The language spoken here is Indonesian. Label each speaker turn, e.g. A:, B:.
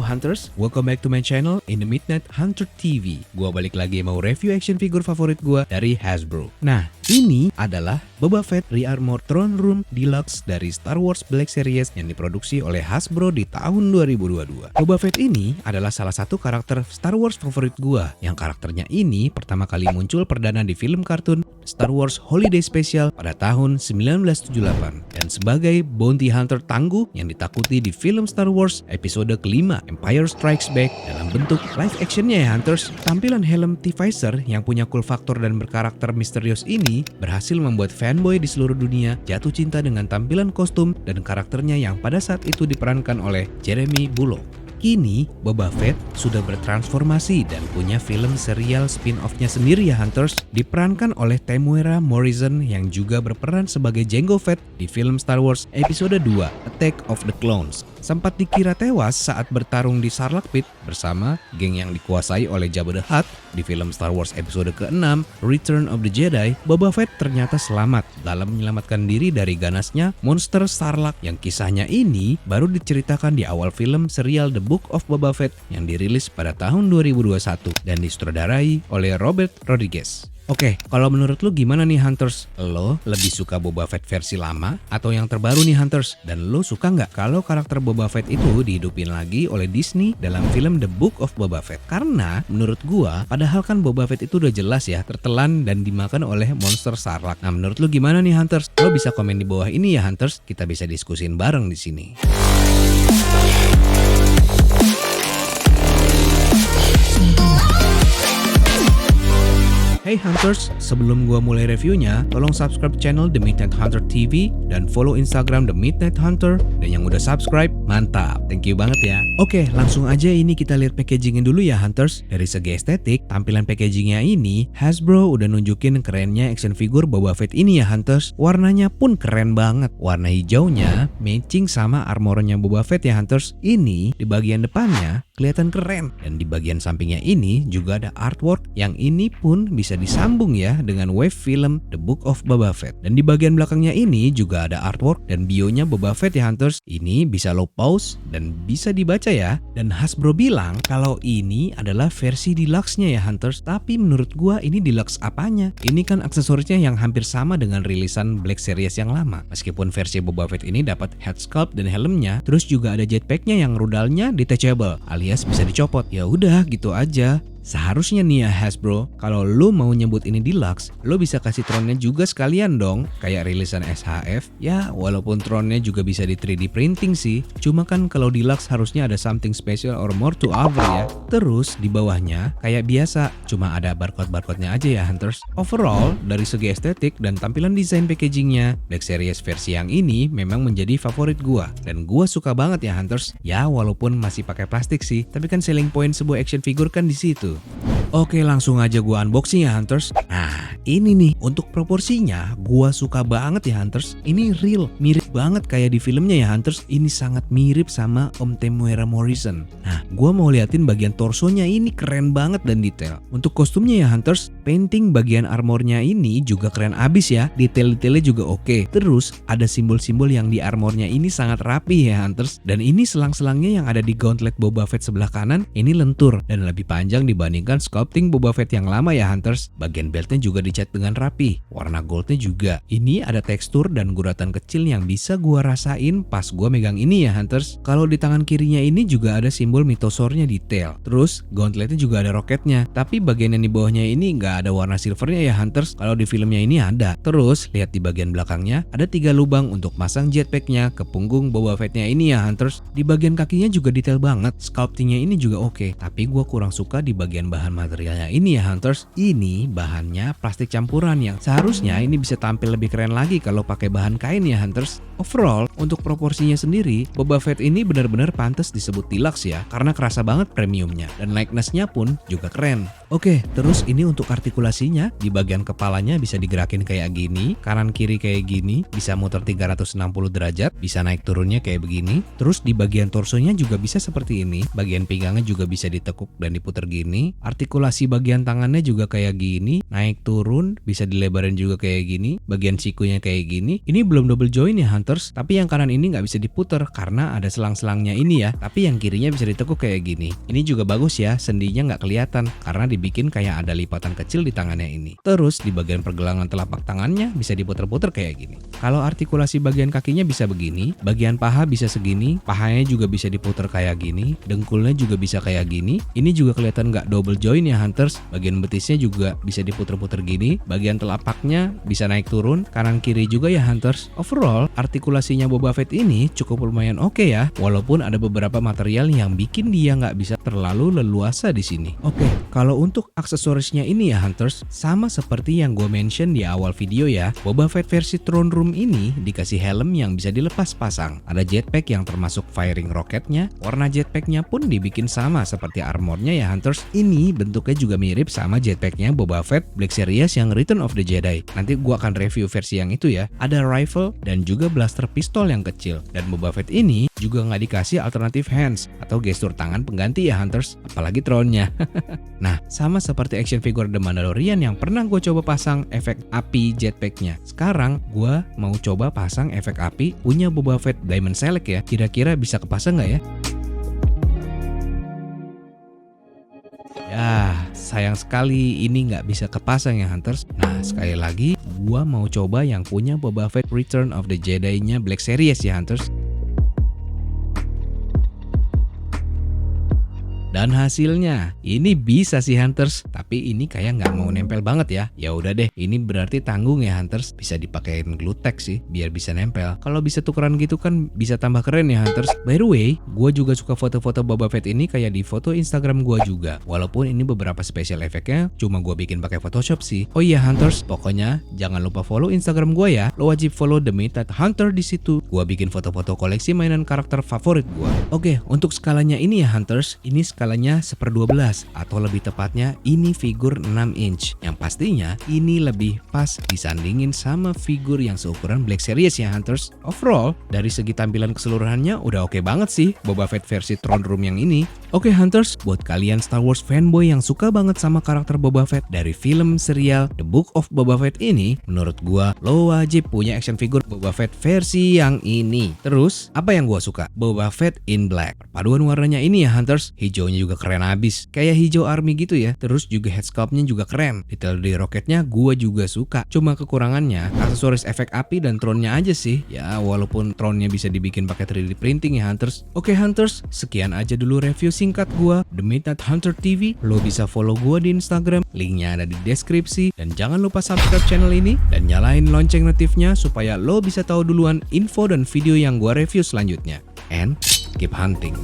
A: Hunters, welcome back to my channel in the Midnight Hunter TV. Gua balik lagi mau review action figure favorit gua dari Hasbro. Nah, ini adalah Boba Fett Re-Armored Throne Room Deluxe dari Star Wars Black Series yang diproduksi oleh Hasbro di tahun 2022. Boba Fett ini adalah salah satu karakter Star Wars favorit gua, yang karakternya ini pertama kali muncul perdana di film kartun Star Wars Holiday Special pada tahun 1978 dan sebagai bounty hunter tangguh yang ditakuti di film Star Wars episode kelima Empire Strikes Back dalam bentuk live actionnya ya Hunters. Tampilan helm T-Visor yang punya cool faktor dan berkarakter misterius ini berhasil membuat fanboy di seluruh dunia jatuh cinta dengan tampilan kostum dan karakternya yang pada saat itu diperankan oleh Jeremy Bulloch. Kini, Boba Fett sudah bertransformasi dan punya film serial spin-off-nya sendiri ya Hunters, diperankan oleh Temuera Morrison yang juga berperan sebagai Jango Fett di film Star Wars Episode 2 Attack of the Clones. Sempat dikira tewas saat bertarung di Sarlacc Pit bersama geng yang dikuasai oleh Jabba the Hutt di film Star Wars Episode ke-6 Return of the Jedi. Boba Fett ternyata selamat dalam menyelamatkan diri dari ganasnya monster Sarlacc yang kisahnya ini baru diceritakan di awal film serial The Book of Boba Fett yang dirilis pada tahun 2021 dan disutradarai oleh Robert Rodriguez. Oke, kalau menurut lu gimana nih Hunters? Lo lebih suka Boba Fett versi lama atau yang terbaru nih Hunters? Dan lo suka nggak kalau karakter Boba Fett itu dihidupin lagi oleh Disney dalam film The Book of Boba Fett? Karena menurut gua, padahal kan Boba Fett itu udah jelas ya tertelan dan dimakan oleh monster Sarlacc. Nah, menurut lu gimana nih Hunters? Lo bisa komen di bawah ini ya Hunters, kita bisa diskusin bareng di sini. Hey Hunters, sebelum gua mulai reviewnya, tolong subscribe channel The Midnight Hunter TV dan follow Instagram The Midnight Hunter. Dan yang udah subscribe, mantap. Thank you banget ya. Oke, langsung aja ini kita lihat packagingnya dulu ya Hunters. Dari segi estetik, tampilan packagingnya ini, Hasbro udah nunjukin kerennya action figure Boba Fett ini ya Hunters. Warnanya pun keren banget. Warna hijaunya matching sama armornya Boba Fett ya Hunters. Ini di bagian depannya kelihatan keren. Dan di bagian sampingnya ini juga ada artwork yang ini pun bisa disambung ya dengan wave film The Book of Boba Fett. Dan di bagian belakangnya ini juga ada artwork dan bionya Boba Fett ya Hunters. Ini bisa lo pause dan bisa dibaca ya. Dan Hasbro bilang kalau ini adalah versi deluxe-nya ya Hunters. Tapi menurut gua ini deluxe apanya? Ini kan aksesorisnya yang hampir sama dengan rilisan Black Series yang lama. Meskipun versi Boba Fett ini dapat head sculpt dan helmnya, terus juga ada jetpacknya yang rudalnya detachable alias bisa dicopot. Ya udah gitu aja. Seharusnya nih ya Hasbro, kalau lo mau nyebut ini deluxe, lo bisa kasih tronnya juga sekalian dong, kayak rilisan SHF. Ya walaupun tronnya juga bisa di 3D printing sih, cuma kan kalau deluxe harusnya ada something special or more to offer ya. Terus di bawahnya kayak biasa, cuma ada barcode-barcode-nya aja ya Hunters. Overall, dari segi estetik dan tampilan desain packagingnya, Black Series versi yang ini memang menjadi favorit gua. Dan gua suka banget ya Hunters. Ya walaupun masih pakai plastik sih, tapi kan selling point sebuah action figure kan di situ. Oke, langsung aja gua unboxing ya Hunters. Nah, ini nih untuk proporsinya gua suka banget ya Hunters. Ini real, mirip banget kayak di filmnya ya Hunters. Ini sangat mirip sama Om Temuera Morrison. Nah, gua mau liatin bagian torsonya, ini keren banget dan detail. Untuk kostumnya ya Hunters, painting bagian armornya ini juga keren abis ya. Detail-detailnya juga oke. Terus ada simbol-simbol yang di armornya ini sangat rapi ya Hunters. Dan ini selang-selangnya yang ada di gauntlet Boba Fett sebelah kanan ini lentur dan lebih panjang dibandingkan sculpting Boba Fett yang lama ya Hunters. Bagian beltnya juga dicat dengan rapi. Warna goldnya juga. Ini ada tekstur dan guratan kecil yang bisa gua rasain pas gua megang ini ya Hunters. Kalau di tangan kirinya ini juga ada simbol mitosaurnya detail. Terus gauntletnya juga ada roketnya. Tapi bagian yang di bawahnya ini nggak ada warna silvernya ya Hunters. Kalau di filmnya ini ada. Terus lihat di bagian belakangnya ada 3 lubang untuk masang jetpacknya ke punggung Boba Fettnya ini ya Hunters. Di bagian kakinya juga detail banget. Sculptingnya ini juga oke. Tapi gua kurang suka di bagian bahan materialnya ini ya Hunters. Ini bahannya plastik campuran yang seharusnya ini bisa tampil lebih keren lagi kalau pakai bahan kain ya Hunters. Overall, untuk proporsinya sendiri, Boba Fett ini benar-benar pantas disebut deluxe ya, karena kerasa banget premiumnya dan likeness-nya pun juga keren. Oke, terus ini untuk artikulasinya, di bagian kepalanya bisa digerakin kayak gini, kanan kiri kayak gini, bisa muter 360 derajat, bisa naik turunnya kayak begini. Terus di bagian torsonya juga bisa seperti ini, bagian pinggangnya juga bisa ditekuk dan diputer gini. Artikulasi bagian tangannya juga kayak gini, naik turun, bisa dilebarin juga kayak gini, bagian sikunya kayak gini. Ini belum double join ya Hunters. Hunters, tapi yang kanan ini nggak bisa diputer karena ada selang-selangnya ini ya, tapi yang kirinya bisa ditekuk kayak gini. Ini juga bagus ya, sendinya nggak kelihatan karena dibikin kayak ada lipatan kecil di tangannya ini. Terus di bagian pergelangan telapak tangannya bisa diputer-puter kayak gini. Kalau artikulasi bagian kakinya bisa begini, bagian paha bisa segini, pahanya juga bisa diputer kayak gini, dengkulnya juga bisa kayak gini. Ini juga kelihatan nggak double joint ya Hunters. Bagian betisnya juga bisa diputer-puter gini, bagian telapaknya bisa naik turun, kanan kiri juga ya Hunters. Overall, artikulasinya Boba Fett ini cukup lumayan oke ya, walaupun ada beberapa material yang bikin dia nggak bisa terlalu leluasa di sini. Oke, kalau untuk aksesorisnya ini ya Hunters, sama seperti yang gue mention di awal video ya, Boba Fett versi Throne Room ini dikasih helm yang bisa dilepas pasang. Ada jetpack yang termasuk firing rocketnya, warna jetpacknya pun dibikin sama seperti armornya ya Hunters. Ini bentuknya juga mirip sama jetpacknya Boba Fett Black Series yang Return of the Jedi. Nanti gue akan review versi yang itu ya. Ada rifle dan juga blaster pistol yang kecil. Dan Boba Fett ini juga nggak dikasih alternatif hands atau gestur tangan pengganti ya Hunters, apalagi throne-nya. Nah, sama seperti action figure The Mandalorian yang pernah gue coba pasang efek api jetpacknya. Sekarang gue mau coba pasang efek api punya Boba Fett Diamond Select ya. Kira-kira bisa kepasang nggak ya? Ya, sayang sekali ini nggak bisa kepasang ya Hunters. Nah, sekali lagi gua mau coba yang punya Boba Fett Return of the Jedi-nya Black Series ya Hunters. Dan hasilnya ini bisa sih Hunters, tapi ini kayak nggak mau nempel banget ya. Ya udah deh, ini berarti tanggung ya Hunters. Bisa dipakein glue tack sih biar bisa nempel. Kalau bisa tukeran gitu kan bisa tambah keren ya Hunters. By the way, gue juga suka foto-foto Boba Fett ini kayak di foto Instagram gue juga. Walaupun ini beberapa special efeknya cuma gue bikin pakai Photoshop sih. Oh iya Hunters, pokoknya jangan lupa follow Instagram gue ya. Lo wajib follow The Midnight Hunter di situ. Gue bikin foto-foto koleksi mainan karakter favorit gue. Oke, untuk skalanya ini ya Hunters, ini skalanya 1/12 atau lebih tepatnya ini figur 6 inch. Yang pastinya ini lebih pas disandingin sama figur yang seukuran Black Series ya Hunters. Overall, dari segi tampilan keseluruhannya udah oke banget sih Boba Fett versi Throne Room yang ini. Oke Hunters, buat kalian Star Wars fanboy yang suka banget sama karakter Boba Fett dari film serial The Book of Boba Fett ini, menurut gua lo wajib punya action figure Boba Fett versi yang ini. Terus, apa yang gua suka? Boba Fett in black. Perpaduan warnanya ini ya Hunters, hijaunya juga keren abis, kayak hijau army gitu ya. Terus juga head sculptnya juga keren. Detail di roketnya gua juga suka. Cuma kekurangannya aksesoris efek api dan throne-nya aja sih. Ya walaupun throne-nya bisa dibikin pakai 3D printing ya Hunters. Oke Hunters, sekian aja dulu review singkat gua The Midnight Hunter TV. Lo bisa follow gua di Instagram, linknya ada di deskripsi. Dan jangan lupa subscribe channel ini dan nyalain lonceng notifnya supaya lo bisa tahu duluan info dan video yang gua review selanjutnya. And keep hunting.